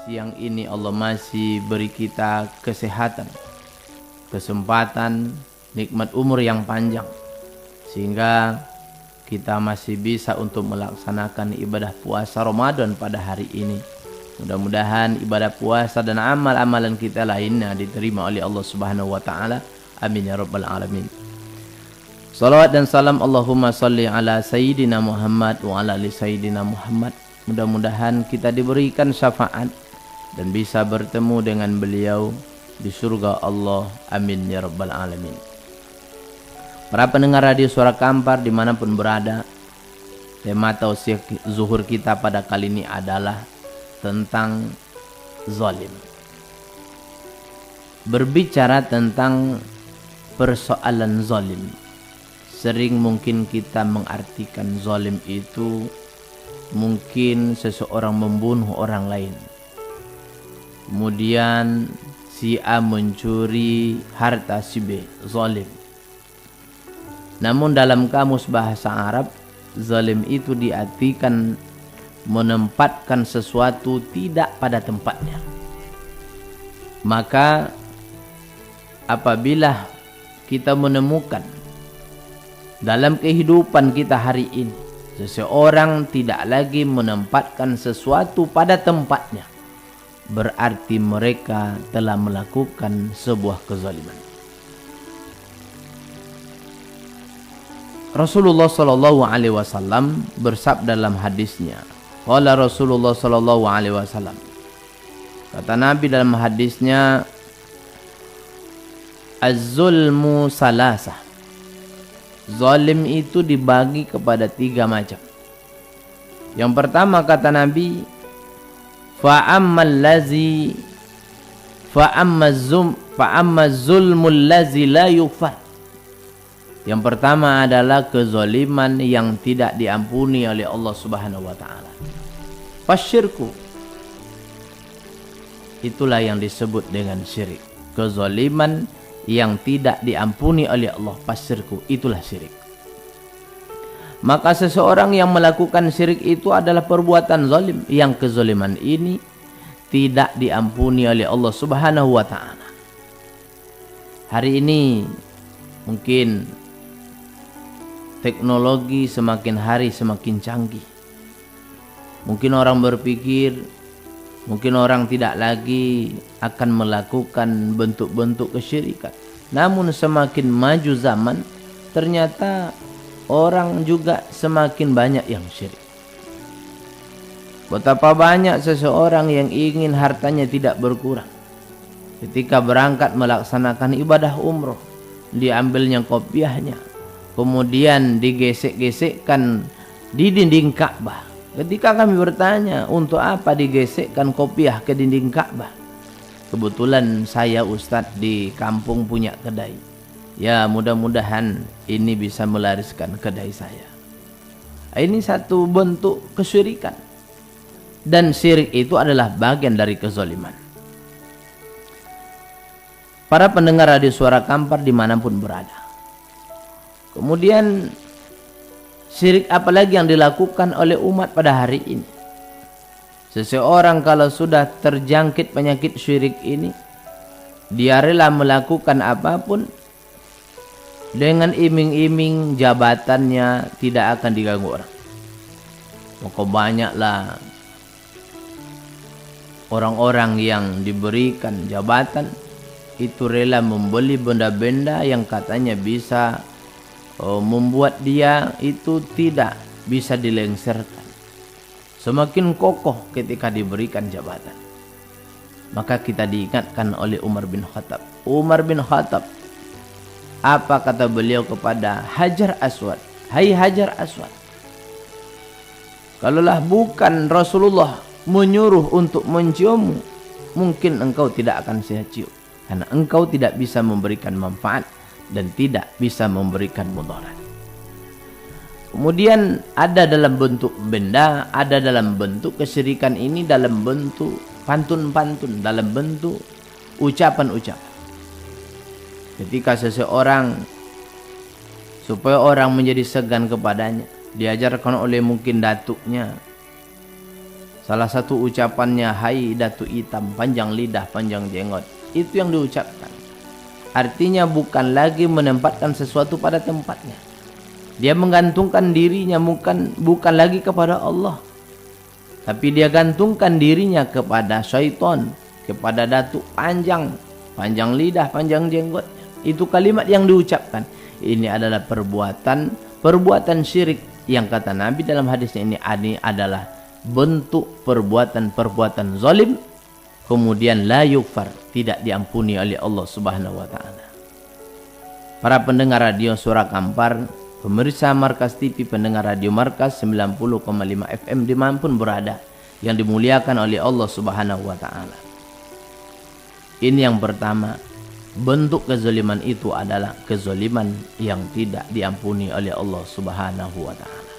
siang ini Allah masih beri kita kesehatan, kesempatan, nikmat umur yang panjang, sehingga kita masih bisa untuk melaksanakan ibadah puasa Ramadan pada hari ini. Mudah-mudahan ibadah puasa dan amal-amalan kita lainnya diterima oleh Allah Subhanahu wa taala. Amin ya rabbal alamin. Salawat dan salam Allahumma salli ala sayyidina Muhammad wa ala ali sayyidina Muhammad. Mudah-mudahan kita diberikan syafaat dan bisa bertemu dengan beliau di surga Allah. Amin ya rabbal alamin. Para pendengar radio Suara Kampar dimanapun berada, tema tausiah zuhur kita pada kali ini adalah tentang zalim. Berbicara tentang persoalan zalim, sering mungkin kita mengartikan zalim itu mungkin seseorang membunuh orang lain, kemudian si A mencuri harta si B, zalim. Namun dalam kamus bahasa Arab, zalim itu diartikan menempatkan sesuatu tidak pada tempatnya. Maka apabila kita menemukan dalam kehidupan kita hari ini seseorang tidak lagi menempatkan sesuatu pada tempatnya, berarti mereka telah melakukan sebuah kezaliman. Rasulullah sallallahu alaihi wasallam bersabda dalam hadisnya, qala Rasulullah sallallahu alaihi wasallam, kata Nabi dalam hadisnya, az-zulmu salasah, zalim itu dibagi kepada 3 macam. Yang pertama kata Nabi, fa'amma zulmul lazi la yughfar. Yang pertama adalah kezaliman yang tidak diampuni oleh Allah Subhanahu wa taala. Fasyirku, itulah yang disebut dengan syirik. Kezaliman yang tidak diampuni oleh Allah, fasyirku, itulah syirik. Maka seseorang yang melakukan syirik itu adalah perbuatan zalim, yang kezaliman ini tidak diampuni oleh Allah Subhanahu wa taala. Hari ini mungkin teknologi semakin hari semakin canggih. Mungkin orang berpikir, mungkin orang tidak lagi akan melakukan bentuk-bentuk kesyirikan. Namun semakin maju zaman, ternyata orang juga semakin banyak yang syirik. Betapa banyak seseorang yang ingin hartanya tidak berkurang. Ketika berangkat melaksanakan ibadah umroh, diambilnya kopiahnya, kemudian digesek-gesekkan di dinding Ka'bah. Ketika kami bertanya, untuk apa digesekkan kopiah ke dinding Ka'bah? Kebetulan saya Ustadz di kampung punya kedai. Ya, mudah-mudahan ini bisa melariskan kedai saya. Ini satu bentuk kesyirikan. Dan syirik itu adalah bagian dari kezaliman. Para pendengar radio Suara Kampar dimanapun berada, kemudian syirik apalagi yang dilakukan oleh umat pada hari ini. Seseorang kalau sudah terjangkit penyakit syirik ini, dia rela melakukan apapun dengan iming-iming jabatannya tidak akan diganggu orang. Maka banyaklah orang-orang yang diberikan jabatan itu rela membeli benda-benda yang katanya bisa membuat dia itu tidak bisa dilengsarkan. Semakin kokoh ketika diberikan jabatan. Maka kita diingatkan oleh Umar bin Khattab. Umar bin Khattab, apa kata beliau kepada Hajar Aswad? Hai Hajar Aswad, kalaulah bukan Rasulullah menyuruh untuk menciummu, mungkin engkau tidak akan saya cium, karena engkau tidak bisa memberikan manfaat dan tidak bisa memberikan mudarat. Kemudian ada dalam bentuk benda, ada dalam bentuk kesyirikan ini, dalam bentuk pantun-pantun, dalam bentuk ucapan-ucapan. Ketika seseorang, supaya orang menjadi segan kepadanya, diajarkan oleh mungkin datuknya, Salah satu ucapannya, hai datu hitam, panjang lidah, panjang jenggot. Itu yang diucapkan. Artinya bukan lagi menempatkan sesuatu pada tempatnya. Dia menggantungkan dirinya bukan lagi kepada Allah. Tapi dia gantungkan dirinya kepada syaitan, kepada datu panjang lidah, panjang jenggot. Itu kalimat yang diucapkan. Ini adalah perbuatan syirik yang kata Nabi dalam hadisnya ini adalah bentuk perbuatan zalim, kemudian la yukfar, tidak diampuni oleh Allah Subhanahu wa taala. Para pendengar radio Suara Kampar, pemirsa Markas TV, pendengar radio Markas 90,5 FM dimanapun berada, yang dimuliakan oleh Allah Subhanahu wa taala. Ini yang pertama, bentuk kezaliman itu adalah kezaliman yang tidak diampuni oleh Allah Subhanahu wa taala.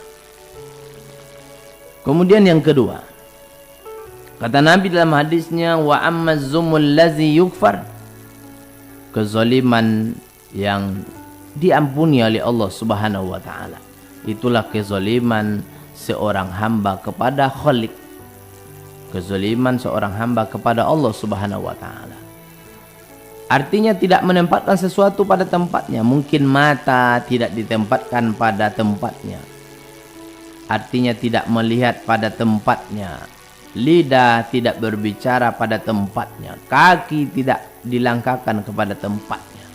Kemudian yang kedua, kata Nabi dalam hadisnya, wa ammaz zulmul ladzi yukfar, kezaliman yang diampuni oleh Allah Subhanahu wa taala. Itulah kezaliman seorang hamba kepada Khalik. Kezaliman seorang hamba kepada Allah Subhanahu wa taala. Artinya tidak menempatkan sesuatu pada tempatnya. Mungkin mata tidak ditempatkan pada tempatnya. Artinya tidak melihat pada tempatnya. Lidah tidak berbicara pada tempatnya. Kaki tidak dilangkahkan kepada tempatnya.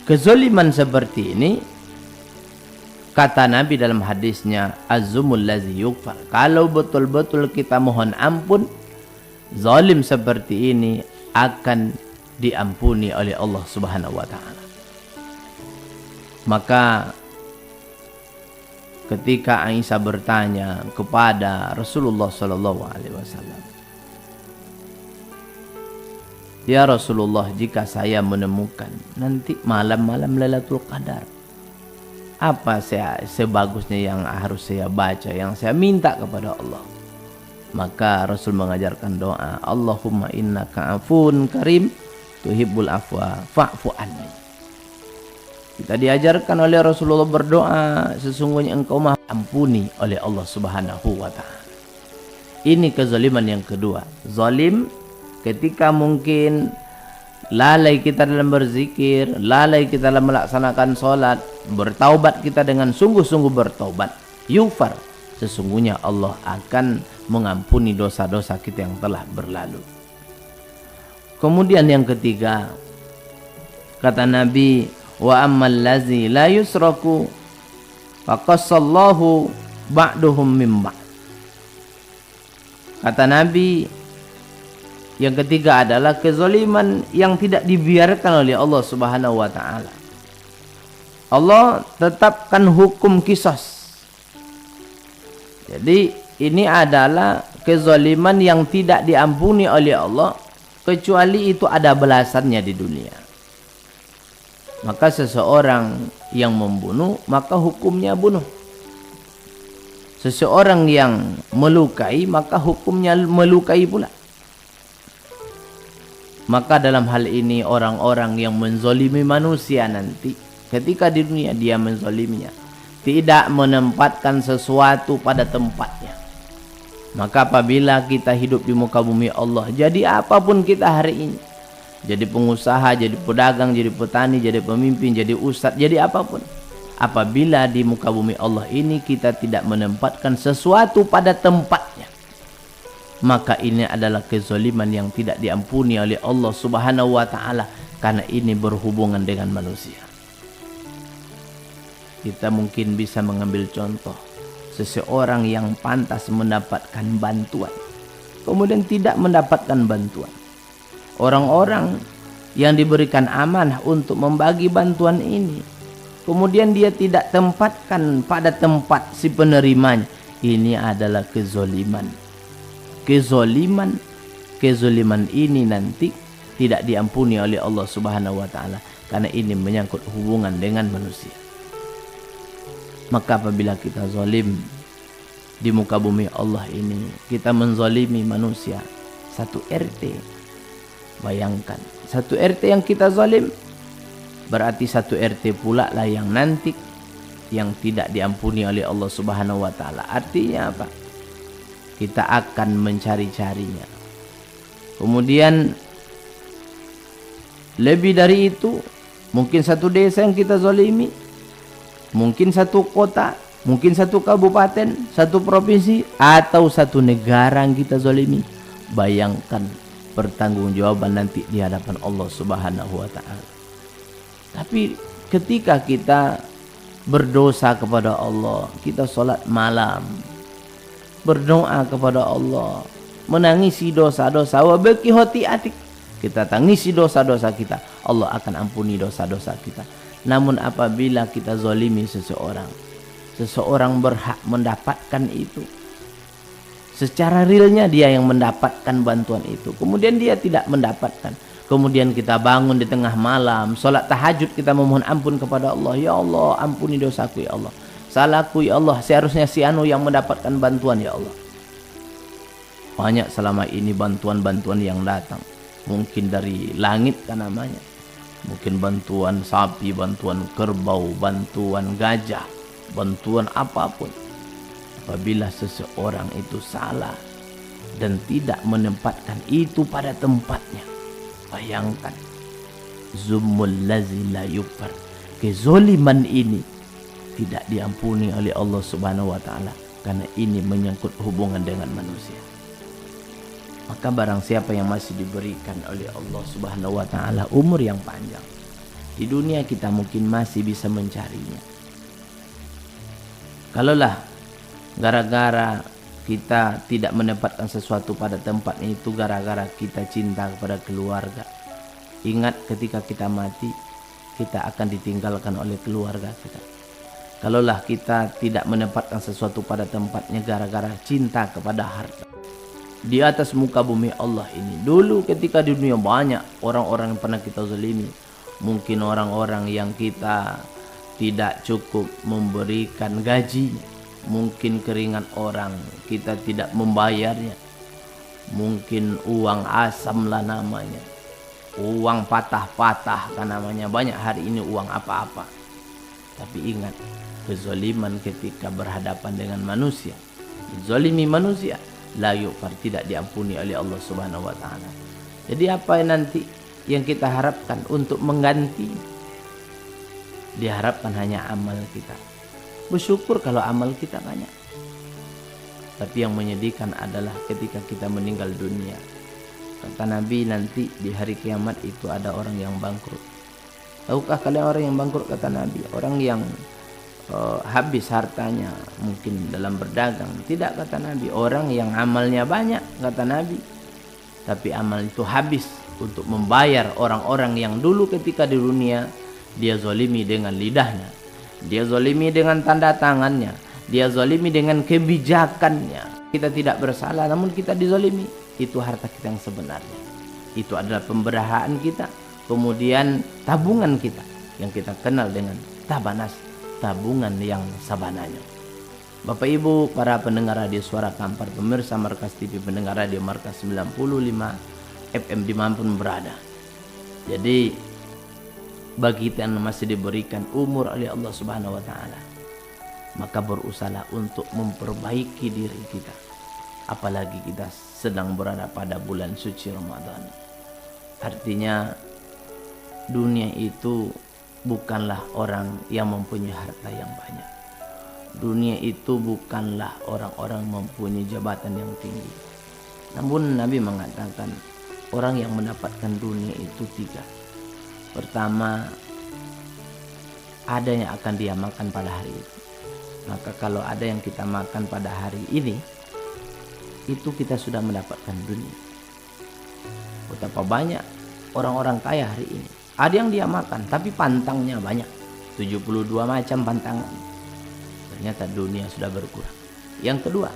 Kezaliman seperti ini, kata Nabi dalam hadisnya, az-zulmul ladzi yukfar. Kalau betul-betul kita mohon ampun, zalim seperti ini akan diampuni oleh Allah Subhanahu wa taala. Maka ketika Aisyah bertanya kepada Rasulullah sallallahu alaihi wasallam, "Ya Rasulullah, jika saya menemukan nanti malam-malam Lailatul Qadar, apa sebagusnya yang harus saya baca, yang saya minta kepada Allah?" Maka Rasul mengajarkan doa, "Allahumma innaka afun karim, tuhibbul afwa fa'fu anni." Kita diajarkan oleh Rasulullah berdoa, sesungguhnya engkau maha ampuni oleh Allah Subhanahu wa taala. Ini kezaliman yang kedua. Zalim ketika mungkin lalai kita dalam berzikir, lalai kita dalam melaksanakan sholat, bertaubat kita dengan sungguh-sungguh bertaubat, yufar, sesungguhnya Allah akan mengampuni dosa-dosa kita yang telah berlalu. Kemudian yang ketiga, kata Nabi, wa ammal ladzi la yusraku faqassallahu ba'duhum min ba'd. Kata Nabi, yang ketiga adalah kezaliman yang tidak dibiarkan oleh Allah Subhanahu wa taala. Allah tetapkan hukum qisas. Jadi ini adalah kezaliman yang tidak diampuni oleh Allah kecuali itu ada balasannya di dunia. Maka seseorang yang membunuh, maka hukumnya bunuh. Seseorang yang melukai, maka hukumnya melukai pula. Maka dalam hal ini orang-orang yang menzolimi manusia nanti, ketika di dunia dia menzoliminya, tidak menempatkan sesuatu pada tempatnya. Maka apabila kita hidup di muka bumi Allah, jadi apapun kita hari ini, jadi pengusaha, jadi pedagang, jadi petani, jadi pemimpin, jadi ustadz, jadi apapun, apabila di muka bumi Allah ini kita tidak menempatkan sesuatu pada tempatnya, maka ini adalah kezaliman yang tidak diampuni oleh Allah Subhanahu wa taala, karena ini berhubungan dengan manusia. Kita mungkin bisa mengambil contoh seseorang yang pantas mendapatkan bantuan, kemudian tidak mendapatkan bantuan. Orang-orang yang diberikan amanah untuk membagi bantuan ini, kemudian dia tidak tempatkan pada tempat si penerimanya. Ini adalah kezoliman. Kezoliman ini nanti tidak diampuni oleh Allah Subhanahu wa taala, karena ini menyangkut hubungan dengan manusia. Maka apabila kita zalim di muka bumi Allah ini, kita menzalimi manusia satu RT. Bayangkan, satu RT yang kita zalim, berarti satu RT pula lah yang nanti yang tidak diampuni oleh Allah Subhanahu wa taala. Artinya apa? kita akan mencari-carinya. Kemudian lebih dari itu, mungkin satu desa yang kita zalimi, mungkin satu kota, mungkin satu kabupaten, satu provinsi, atau satu negara yang kita zalimi. Bayangkan pertanggungjawaban nanti di hadapan Allah Subhanahu wa taala. Tapi ketika kita berdosa kepada Allah, kita sholat malam, berdoa kepada Allah, menangisi dosa-dosa, wa baki atik, kita tangisi dosa-dosa kita, Allah akan ampuni dosa-dosa kita. Namun apabila kita zalimi seseorang berhak mendapatkan itu, secara realnya dia yang mendapatkan bantuan itu, kemudian dia tidak mendapatkan, kemudian kita bangun di tengah malam, sholat tahajud, kita memohon ampun kepada Allah, ya Allah ampuni dosaku ya Allah, salahku ya Allah, seharusnya si anu yang mendapatkan bantuan ya Allah. Banyak selama ini bantuan-bantuan yang datang, mungkin dari langit kan namanya, mungkin bantuan sapi, bantuan kerbau, bantuan gajah, bantuan apapun. Apabila seseorang itu salah dan tidak menempatkan itu pada tempatnya, bayangkan zummul lazi la yukfar, kezoliman ini tidak diampuni oleh Allah Subhanahu wa taala, karena ini menyangkut hubungan dengan manusia. Maka barang siapa yang masih diberikan oleh Allah Subhanahu wa taala umur yang panjang, di dunia kita mungkin masih bisa mencarinya. Kalaulah gara-gara kita tidak menempatkan sesuatu pada tempatnya itu gara-gara kita cinta kepada keluarga, ingat ketika kita mati, kita akan ditinggalkan oleh keluarga kita. Kalaulah kita tidak menempatkan sesuatu pada tempatnya gara-gara cinta kepada harta, di atas muka bumi Allah ini, dulu ketika di dunia banyak orang-orang yang pernah kita zalimi, mungkin orang-orang yang kita tidak cukup memberikan gajinya, mungkin keringat orang kita tidak membayarnya, mungkin uang asam lah namanya, uang patah-patah kan namanya, banyak hari ini uang apa-apa. Tapi ingat, kezaliman ketika berhadapan dengan manusia, zalimi manusia, la yufar, tidak diampuni oleh Allah Subhanahu wa taala. Jadi apa nanti yang kita harapkan untuk mengganti? Diharapkan hanya amal kita. Bersyukur kalau amal kita banyak. Tapi yang menyedihkan adalah ketika kita meninggal dunia. Kata Nabi, nanti di hari kiamat itu ada orang yang bangkrut. Tahukah kalian orang yang bangkrut? Kata Nabi, orang yang habis hartanya mungkin dalam berdagang. Tidak, kata Nabi, orang yang amalnya banyak, kata Nabi, tapi amal itu habis untuk membayar orang-orang yang dulu ketika di dunia dia zalimi dengan lidahnya, dia zalimi dengan tanda tangannya, dia zalimi dengan kebijakannya. Kita tidak bersalah namun kita dizalimi. Itu harta kita yang sebenarnya. Itu adalah pemberahaan kita, kemudian tabungan kita yang kita kenal dengan tabanas, tabungan yang sabananya. Bapak Ibu para pendengar radio Suara Kampar, pemirsa Markas TV, pendengar radio Markas 95 FM dimanapun berada. Jadi bagi kita yang masih diberikan umur oleh Allah Subhanahu wa taala, maka berusahalah untuk memperbaiki diri kita. Apalagi kita sedang berada pada bulan suci Ramadan. Artinya dunia itu bukanlah orang yang mempunyai harta yang banyak. Dunia itu bukanlah orang-orang mempunyai jabatan yang tinggi. Namun Nabi mengatakan orang yang mendapatkan dunia itu tiga. Pertama, ada yang akan dia makan pada hari itu. Maka kalau ada yang kita makan pada hari ini, itu kita sudah mendapatkan dunia. Betapa banyak orang-orang kaya hari ini. Ada yang dia makan, tapi pantangnya banyak. 72 macam pantangan. Ternyata dunia sudah berkurang. Yang kedua,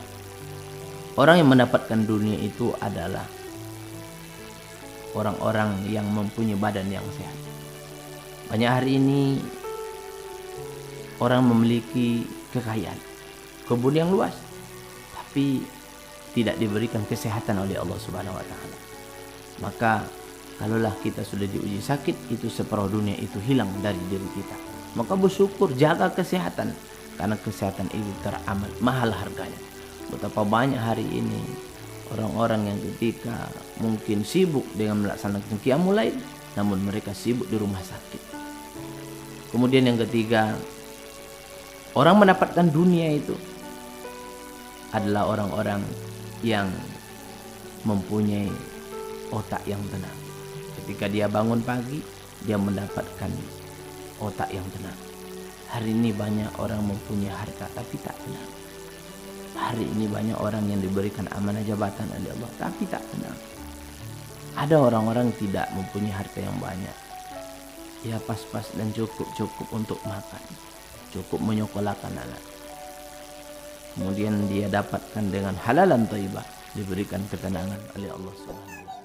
orang yang mendapatkan dunia itu adalah orang-orang yang mempunyai badan yang sehat. Banyak hari ini orang memiliki kekayaan, kebun yang luas, tapi tidak diberikan kesehatan oleh Allah Subhanahu wa taala. Maka kalaulah kita sudah diuji sakit, itu separuh dunia itu hilang dari diri kita. Maka bersyukur, jaga kesehatan, karena kesehatan itu teramat mahal harganya. betapa banyak hari ini orang-orang yang ketika mungkin sibuk dengan melaksanakan qiyamul lail, namun mereka sibuk di rumah sakit. Kemudian yang ketiga, orang mendapatkan dunia itu adalah orang-orang yang mempunyai otak yang tenang. Ketika dia bangun pagi, dia mendapatkan otak yang tenang. Hari ini banyak orang mempunyai harta tapi tak tenang. Hari ini banyak orang yang diberikan amanah jabatan oleh Allah tapi tak tenang. Ada orang-orang tidak mempunyai harta yang banyak. Ya pas-pas dan cukup untuk makan, cukup menyekolahkan anak. Kemudian dia dapatkan dengan halalan thayyibah, diberikan ketenangan oleh Allah SWT.